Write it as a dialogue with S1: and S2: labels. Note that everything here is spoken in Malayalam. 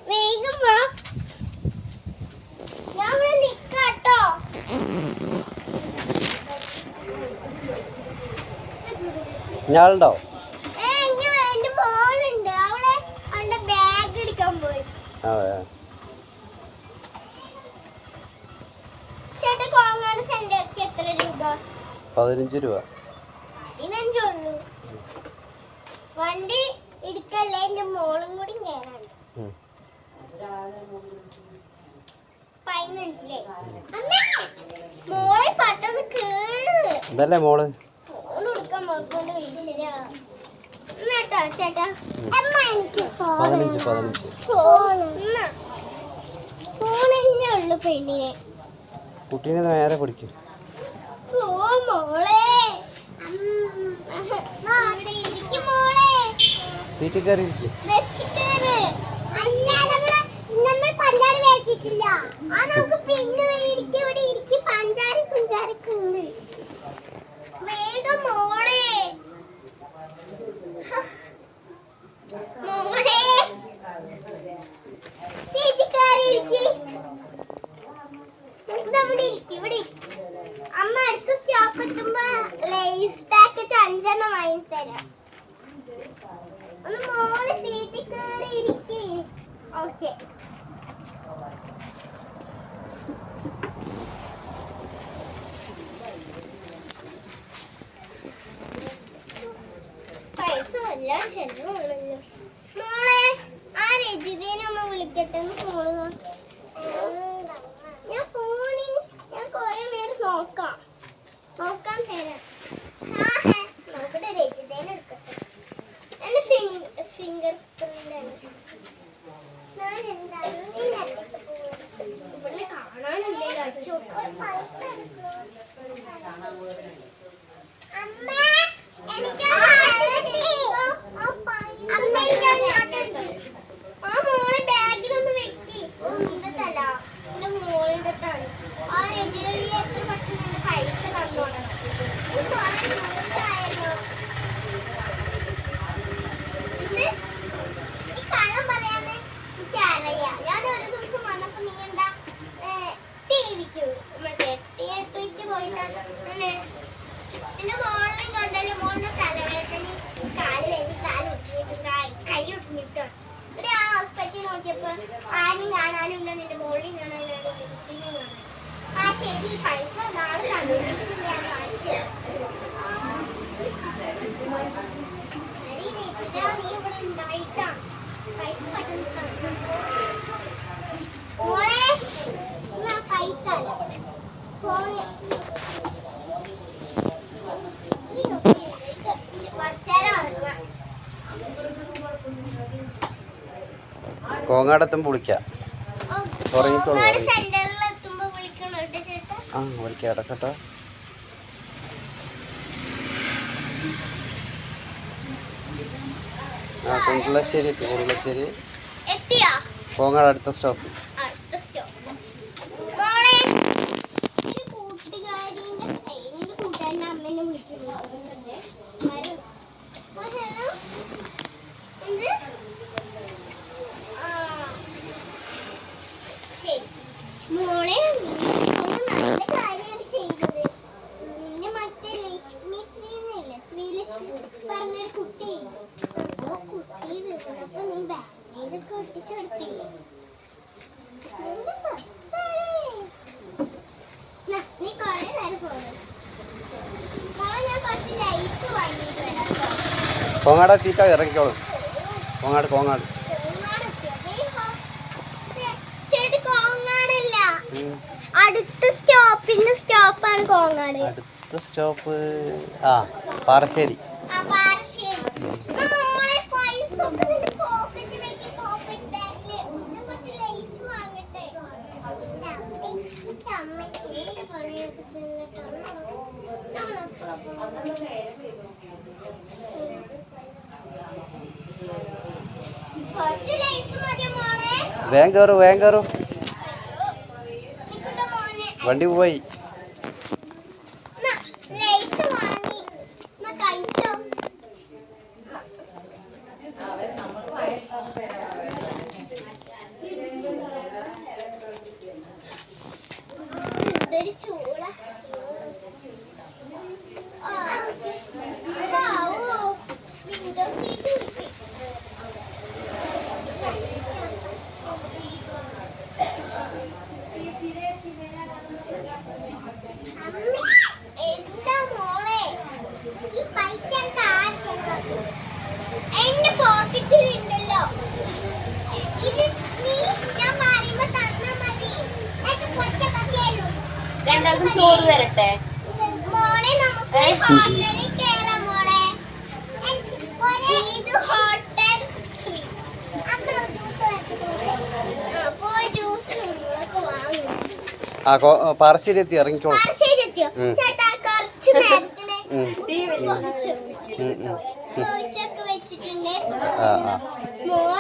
S1: വേഗം വാ. ഞാൻ ഇവിടെ നിക്കാട്ടോ.
S2: ഞാളുണ്ടോ?
S1: എന്റെ മോളുണ്ട്. അവളെ അവളുടെ ബാഗ് എടുക്കാൻ പോയി. ചേട്ടാ കോങ്ങാട് സെന്റർക്ക് എത്ര രൂപ?
S2: 15 രൂപ.
S1: ഇതെഞ്ചുള്ളൂ. വണ്ടി എടുക്കല്ലേ, എന്റെ മോളും കൂടി കേറാണ്. 15 മോളെ പെട്ടെന്ന് കേറ്.
S2: ഇതല്ലേ മോള്?
S1: ഫോൺ എടുക്കാൻ മോൾക്കൊണ്ട് ഈശ്വരാ. എന്നാട്ടോ ചേട്ടാ, അമ്മ എനിക്ക് ഫോൺ
S2: 15.
S1: ഫോൺ തന്നെ ഉള്ളു പെണ്ണിനെ.
S2: കുട്ടീനെ നേരെ പിടിക്കും.
S1: ഓ മോളെ,
S2: സീറ്റിൽ കയറി ഇരിക്കും.
S1: നമ്മൾ പഞ്ചാര മേടിച്ചിട്ടില്ല. ആ നമുക്ക് പിന്നെ മേടിക്കും. ഇവിടെ ഇരിക്കും. പഞ്ചാര കുഞ്ചാരൊക്കെ ഉണ്ട്. വേഗം മോളെ, മോളെ സീറ്റിൽ കയറി ഇരിക്കും. ഇവിടെ അമ്മ അടുത്ത സ്റ്റോപ്പ് എത്തുമ്പോ ലേസ് പാക്കറ്റ് 5 എണ്ണം വാങ്ങി തരാം. ഒന്ന് മോള് സീറ്റിൽ കയറി ഇരിക്കേ. ഓക്കെ, പൈസ എല്ലാം ചെലവുള്ളല്ലോ. മോളെ, ആ രജിതേനെ അമ്മ വിളിക്കട്ടെ. മോള് ഞാൻ ഫോണിൽ ഞാൻ കുറെ നേരം നോക്കാൻ തരാം. നോക്കട്ടെ, രജിതേനെ എടുക്കട്ടെ. എന്റെ ഫിംഗർ പ്രിന്റ് ആണ്. ഞാൻ എന്താണ് ഇവിടെ കാണാനില്ലല്ലോ. അടിച്ചു ആ മോളെ ബാഗിലൊന്ന് വെക്കി. നിന്റെ തല എന്റെ മോളുടെ തല. ആ രജിത എത്ര പെട്ടെന്ന് പൈസ തന്നോളാം. ഈ കള്ളം പറയാന്ന് എനിക്കറിയാം. ഞാൻ ഒരു ദിവസം വന്നപ്പോ നീ എന്താ ടിവിക്ക് മറ്റേ തിയേറ്ററിക്ക് പോയിട്ടാണ് എന്റെ മോളിനെ കണ്ടല്ലോ. മോളിന്റെ തലവേദന, കാല് കൈ ഒട്ടിഞ്ഞിട്ടോ. ഇവിടെ ആ ഹോസ്പിറ്റലിൽ നോക്കിയപ്പോ ആരും കാണാനില്ല. നിന്റെ മോളിൽ കാണാനാണ്. ആ ശരി, പൈസ നാളെ തന്നിട്ട് ഞാൻ കാണിച്ചു. നീ ഇവിടെ ഉണ്ടായിട്ടാണ് പൈസ പെട്ടെന്ന് മോളെ. പൈസ ഫോണ്
S2: കോങ്ങാടെത്തുമ്പോൾ വിളിക്കാം. വിളിക്കാം, ഇടക്കട്ടോ. കുറുളശ്ശേരി എത്തി. കുറുളശ്ശേരി കോങ്ങാട് അടുത്ത സ്റ്റോപ്പ്.
S1: മോളെ, നല്ല കാര്യമാണ് ചെയ്തത്. നിന്നെ മറ്റേ ലക്ഷ്മി ശ്രീലക്ഷ്മി പറഞ്ഞൊരു കുട്ടി അപ്പൊ നീ ബാഗേജ് ഒക്കെ ഒട്ടിച്ചു കൊടുത്തില്ലേ? നീ കൊറേ നേരം പോയി. മോളെ, ഞാൻ കുറച്ച് ലൈസ് വാങ്ങിയിട്ട് വരാം.
S2: കോങ്ങാട് എത്തിയിട്ടാ ഇറങ്ങിക്കോളും. കോങ്ങാട്
S1: അടുത്ത സ്റ്റോപ്പാണ് കോങ്ങാട്.
S2: അടുത്ത സ്റ്റോപ്പ് പാറശ്ശേരി. വേഗം കയറും. വണ്ടി പോയി.
S3: ചോറ് തരട്ടെ?
S1: മോളെ നമുക്ക് ഹോട്ടലിൽ കേറാം മോളെ. ഇത് ഹോട്ടൽ ശ്രീ. അന്ന് പോയി ജ്യൂസ് വാങ്ങും.
S2: ആ പാറശ്ശേരി എത്തി ഇറങ്ങിക്കോളൂ.
S1: ശരിയെത്തിയോ ചേട്ടാ? കുറച്ച് നേരത്തിന്
S3: ടീ വലിയ
S1: ചോദിച്ചൊക്കെ വെച്ചിട്ടുണ്ട്.
S2: ആ ആ
S1: മോള്